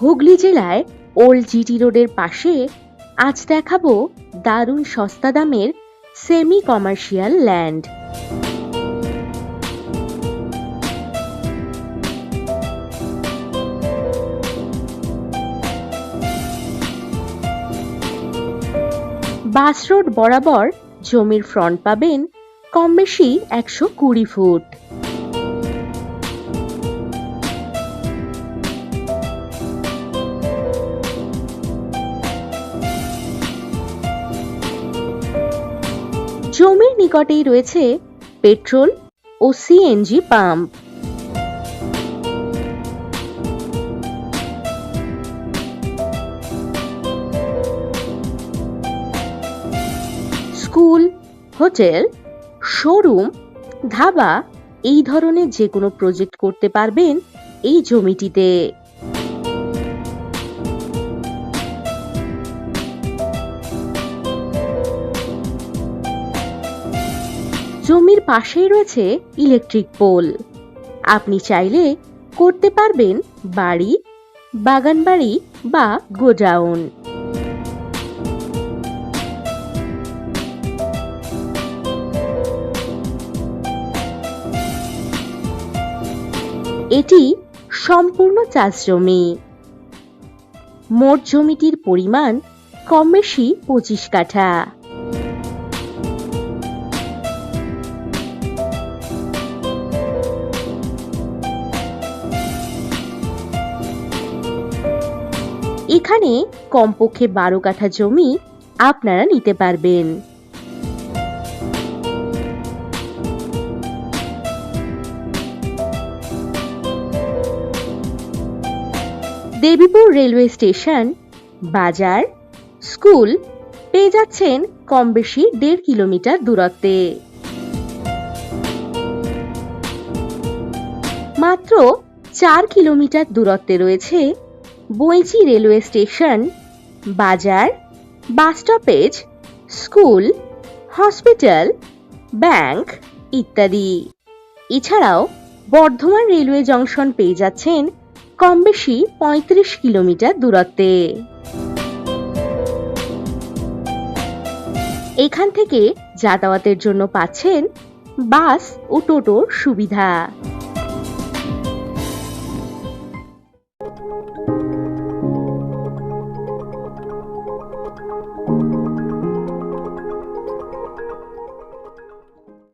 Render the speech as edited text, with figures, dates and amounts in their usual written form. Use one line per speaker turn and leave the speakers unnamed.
হুগলি জেলায় old GT রোডের পাশে আজ দেখাবো দারুণ সস্তা দামের সেমি কমার্শিয়াল ল্যান্ড। বাস রোড বরাবর জমির ফ্রন্ট পাবেন কম বেশি 120 ফুট। জমির নিকটেই রয়েছে পেট্রোল ও CNG pump. School, hotel, showroom, dhaba এই ধরনের যে কোনো প্রজেক্ট করতে পারবেন এই জমিটিতে। জমির পাশেই রয়েছে ইলেকট্রিক পোল। আপনি চাইলে করতে পারবেন বাড়ি, বাগান বাড়ি বা গোডাউন। এটি সম্পূর্ণ চাষ জমি। মোট জমিটির পরিমাণ কম বেশি 25 কাঠা। এখানে কমপক্ষে 12 কাঠা জমি আপনারা নিতে পারবেন। দেবীপুর রেলওয়ে স্টেশন, বাজার, স্কুল পেয়ে যাচ্ছেন কম বেশি 1.5 কিলোমিটার দূরত্বে। মাত্র 4 কিলোমিটার দূরত্বে রয়েছে বৈঁচি রেলওয়ে স্টেশন, বাজার, bus stoppage, school, hospital, bank ইত্যাদি। এছাড়াও বর্ধমান রেলওয়ে জংশন পেয়ে যাচ্ছেন কম বেশি 35 কিলোমিটার দূরত্বে। এখান থেকে যাতায়াতের জন্য পাচ্ছেন বাস ও টোটোর সুবিধা।